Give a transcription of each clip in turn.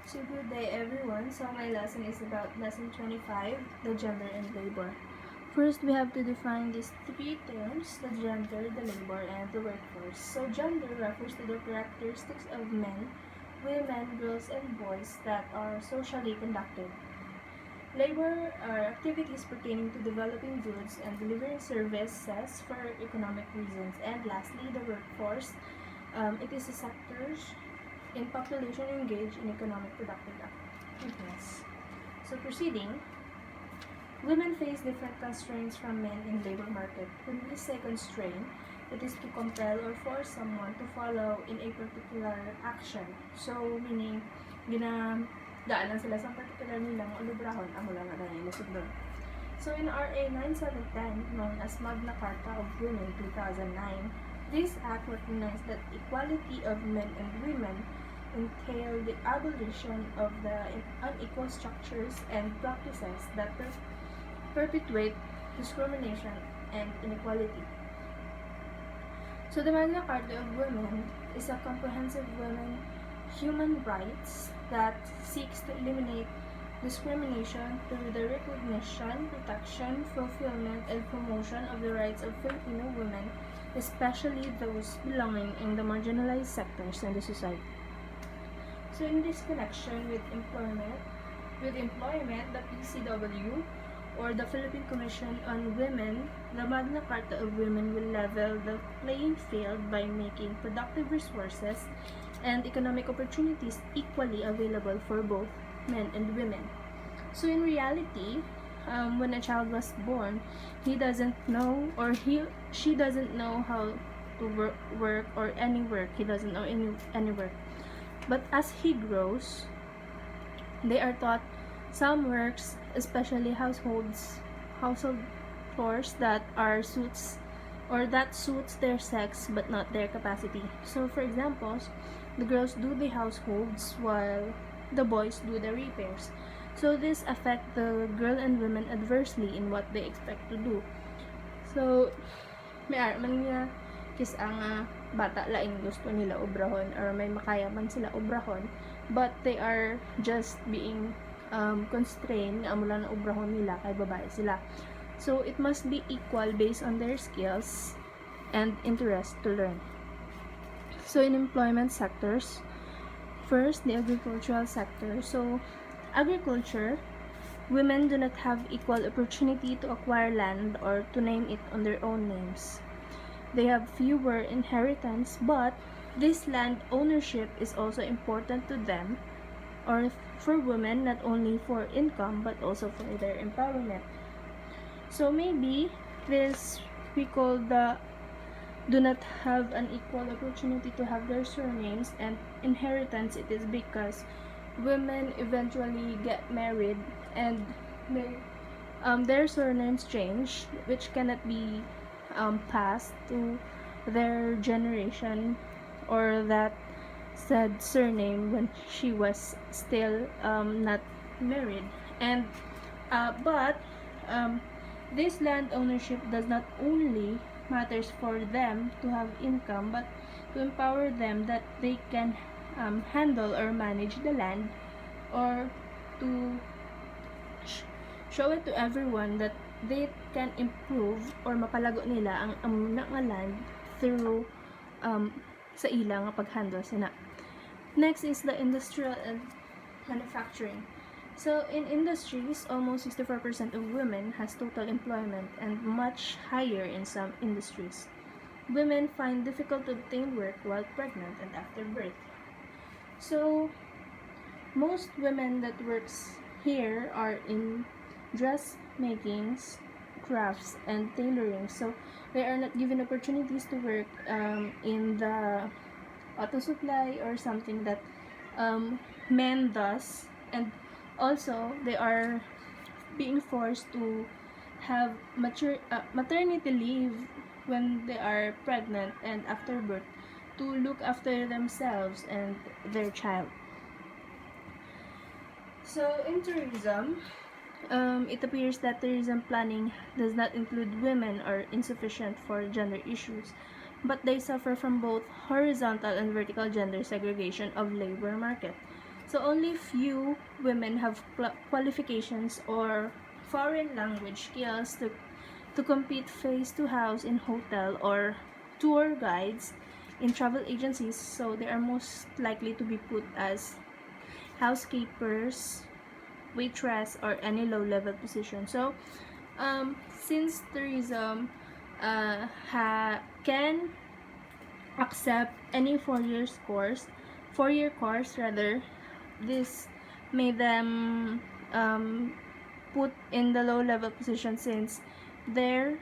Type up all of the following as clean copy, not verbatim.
So good day everyone. So my lesson is about lesson 25, the gender and labor. First, we have to define these three terms, the gender, the labor, and the workforce. So gender refers to the characteristics of men, women, girls, and boys that are socially conducted. Labor are activities pertaining to developing goods and delivering services for economic reasons. And lastly, the workforce. It is a sector in population engaged in economic productive activities. So proceeding, women face different constraints from men in labor market. When we say constraint, it is to compel or force someone to follow in a particular action. So meaning, daan lang sila sa particular nilang ulubrahon, amo lang na yung musudon. So in RA 9710, known as Magna Carta of Women 2009, this act recognized that equality of men and women entailed the abolition of the unequal structures and practices that perpetuate discrimination and inequality. So the Magna Carta of Women is a comprehensive human rights that seeks to eliminate discrimination through the recognition, protection, fulfillment, and promotion of the rights of Filipino women, especially those belonging in the marginalized sectors in the society. So in this connection with employment, the PCW, or the Philippine Commission on Women, the Magna Carta of Women will level the playing field by making productive resources and economic opportunities equally available for both men and women. So in reality, when a child was born, he doesn't know or she doesn't know how to work or any work. He doesn't know any work. But as he grows, they are taught some works, especially household chores that suits their sex but not their capacity. So for example, the girls do the households while the boys do the repairs. So this affect the girl and women adversely in what they expect to do. So may man nga kis ang bata laing gusto nila obrahon or may makaya man sila obrahon, but they are just being constrained nga amo lang na obrahon nila kay babae sila. So it must be equal based on their skills and interest to learn. So in employment sectors, first, the agricultural sector. So agriculture, women do not have equal opportunity to acquire land or to name it on their own names. They have fewer inheritance, but this land ownership is also important to them, or for women, not only for income but also for their empowerment. So maybe this we call the do not have an equal opportunity to have their surnames and inheritance. It is because women eventually get married and their surnames change, which cannot be passed to their generation or that said surname when she was still not married. And but this land ownership does not only matters for them to have income, but to empower them that they can handle or manage the land, or to show it to everyone that they can improve or mapalago nila ang amuna nga land through sa ilang pag-handle sina. Next is the industrial and manufacturing. So in industries, almost 64% of women has total employment and much higher in some industries. Women find difficult to obtain work while pregnant and after birth. So most women that works here are in dressmakings, crafts, and tailoring. So they are not given opportunities to work in the auto supply or something that men does, and also they are being forced to have maternity leave when they are pregnant and after birth to look after themselves and their child. So in tourism, it appears that tourism planning does not include women or insufficient for gender issues, but they suffer from both horizontal and vertical gender segregation of labor market. So only few women have qualifications or foreign language skills to compete face to house in hotel or tour guides in travel agencies, so they are most likely to be put as housekeepers, waitress, or any low-level position. So since tourism can accept any 4-year course rather, this made them put in the low-level position since their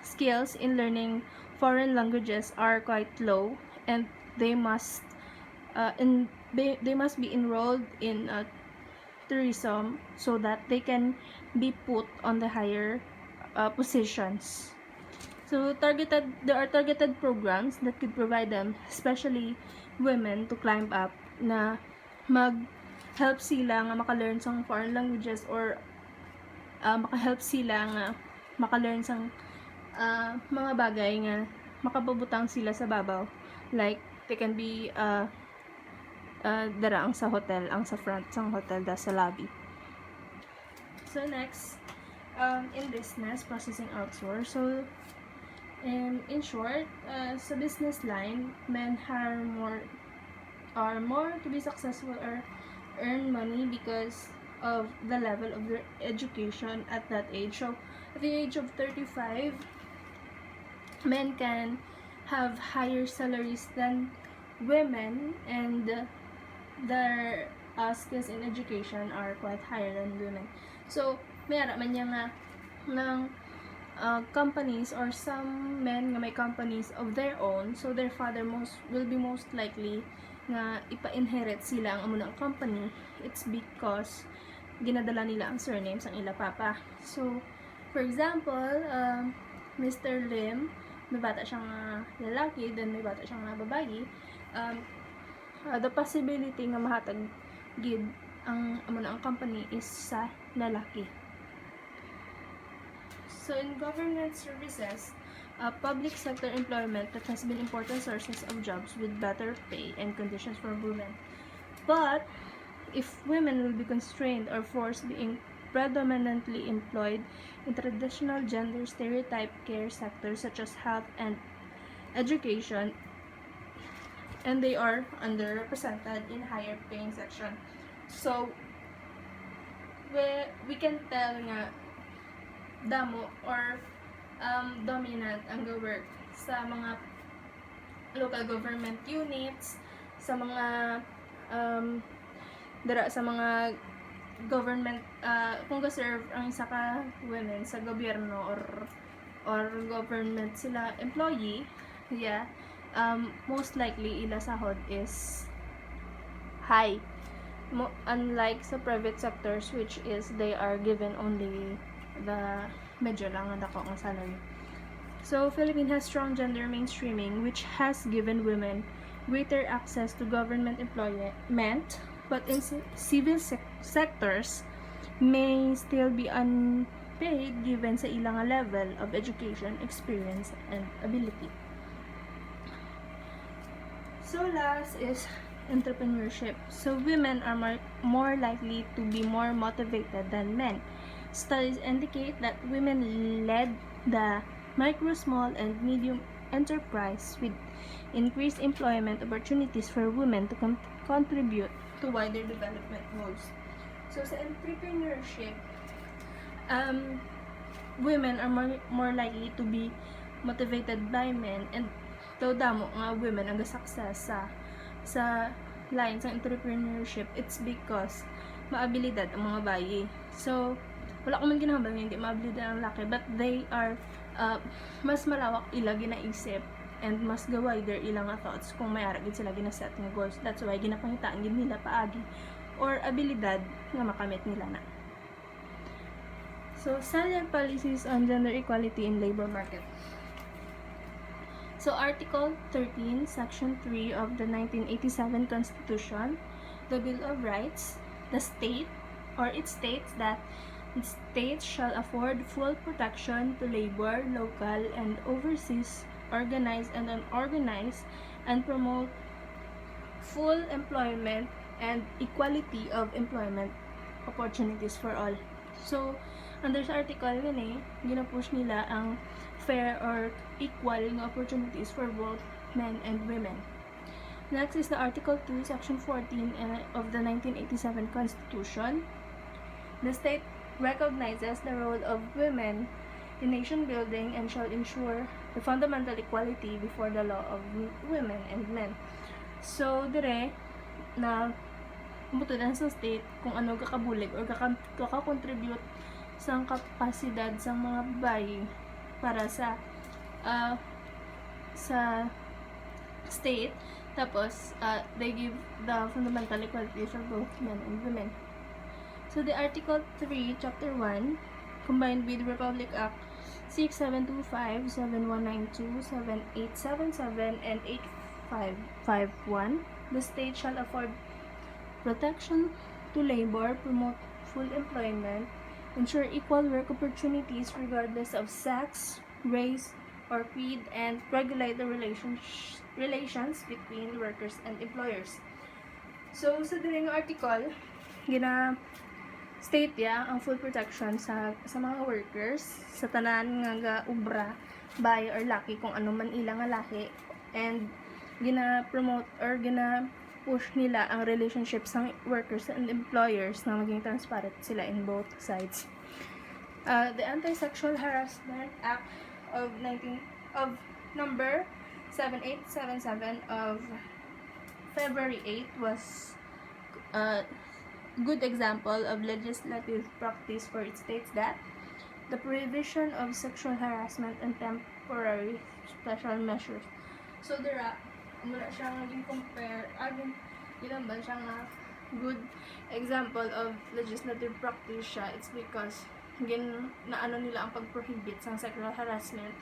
skills in learning foreign languages are quite low, and they must they must be enrolled in tourism so that they can be put on the higher positions. So there are targeted programs that could provide them, especially women, to climb up na mag-help sila nga maka-learn sang foreign languages, or maka-help sila nga maka-learn sang mga bagay nga makapabutang sila sa babaw. Like, they can be dara ang sa hotel, ang sa front sang hotel, da sa lobby. So next, in business, processing outsource. So in short, sa business line, men are more to be successful or earn money because of the level of their education at that age. So at the age of 35, men can have higher salaries than women, and their skills in education are quite higher than women. So mayara man niya nga ng companies, or some men nga may companies of their own, so their father will be most likely nga ipa-inherit sila ang amo ng company. It's because ginadala nila ang surnames ang ila papa. So for example, Mr. Lim, may bata siyang lalaki, then may bata siyang babayi. The possibility nga mahatag gid ang amo na ang company is sa lalaki. So in government services, public sector employment that has been important sources of jobs with better pay and conditions for women. But if women will be constrained or forced being predominantly employed in traditional gender stereotype care sectors such as health and education, and they are underrepresented in higher paying section. So we can tell nga damo or dominant ang work sa mga local government units, sa mga dara sa mga government kung ga-serve ang isa ka women sa gobyerno or government sila employee, yeah, most likely ila sahod is high, unlike sa private sectors, which is they are given only the medyo lang ang dako ang salary. So Philippines has strong gender mainstreaming, which has given women greater access to government employment, but in civil sectors may still be unpaid given sa ilang level of education, experience, and ability. So last is entrepreneurship. So women are more likely to be more motivated than men. Studies indicate that women led the micro, small, and medium enterprise, with increased employment opportunities for women to contribute to wider development goals. So sa entrepreneurship, women are more likely to be motivated by men, and though damo nga women ang success sa line sa entrepreneurship, it's because maabilidad ang mga bayi. So wala ko man ginahambal nga hindi maabilidad ang laki, but they are mas malawak ila ginaisip and mas wider ilang thoughts kung may aragid sila ginaset nga goals. That's why ginapangitaan gid nila paagi or abilidad nga makamit nila na. So salient policies on gender equality in labor market. So Article 13, Section 3 of the 1987 Constitution, the Bill of Rights, it states that states shall afford full protection to labor, local and overseas, organized and unorganized, and promote full employment and equality of employment opportunities for all. So, under sa article yun gina-push nila ang fair or equal na opportunities for both men and women. Next is the Article 2, Section 14 of the 1987 Constitution. The state recognizes the role of women in nation building and shall ensure the fundamental equality before the law of women and men. So, dire na umutunan sa state kung ano kakabulig or kakakontribute sa kapasidad sa mga babae para sa state. Tapos, they give the fundamental equality for both men and women. So, the Article 3, Chapter 1, combined with Republic Act 6725, 7192, 7877, and 8551, the state shall afford protection to labor, promote full employment, ensure equal work opportunities regardless of sex, race, or creed, and regulate the relations between workers and employers. So, sa diring article, state ang full protection sa mga workers sa tanan nga ubra, bahay or laki kung ano man ilang nga lahi, and gina-promote or gina-push nila ang relationships ng workers and employers na maging transparent sila in both sides. The Anti-Sexual Harassment Act of number 7877 of February 8 was good example of legislative practice, for it states that the prohibition of sexual harassment and temporary special measures. So dira mula siya naging compare ilan ba siya nga good example of legislative practice siya. It's because naano nila ang pag-prohibit sa sexual harassment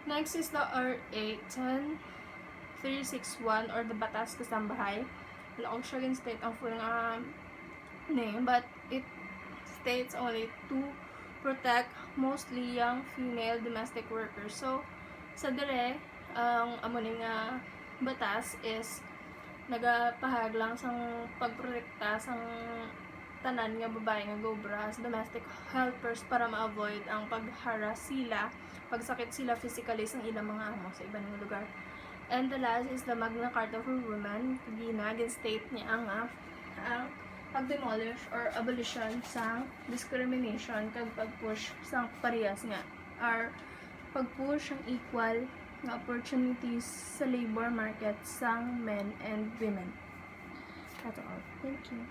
Next is the RA 10361 or the Batas Kasambahay. Wala ko siya state ang full name, but it states only to protect mostly young female domestic workers. So, sa dire, ang amuning batas is nagapahag lang sang pagprotekta sang tanan nga babae nga gobra as domestic helpers para ma-avoid ang pag-harass sila, pagsakit sila physically sa ilang mga amo sa ibang lugar. And the last is the Magna Carta for Women. State niya ang pag-demolish or abolition sa discrimination kag pag-push sa parehas nga or pag-push ang equal na opportunities sa labor market sang men and women. That's all. Thank you.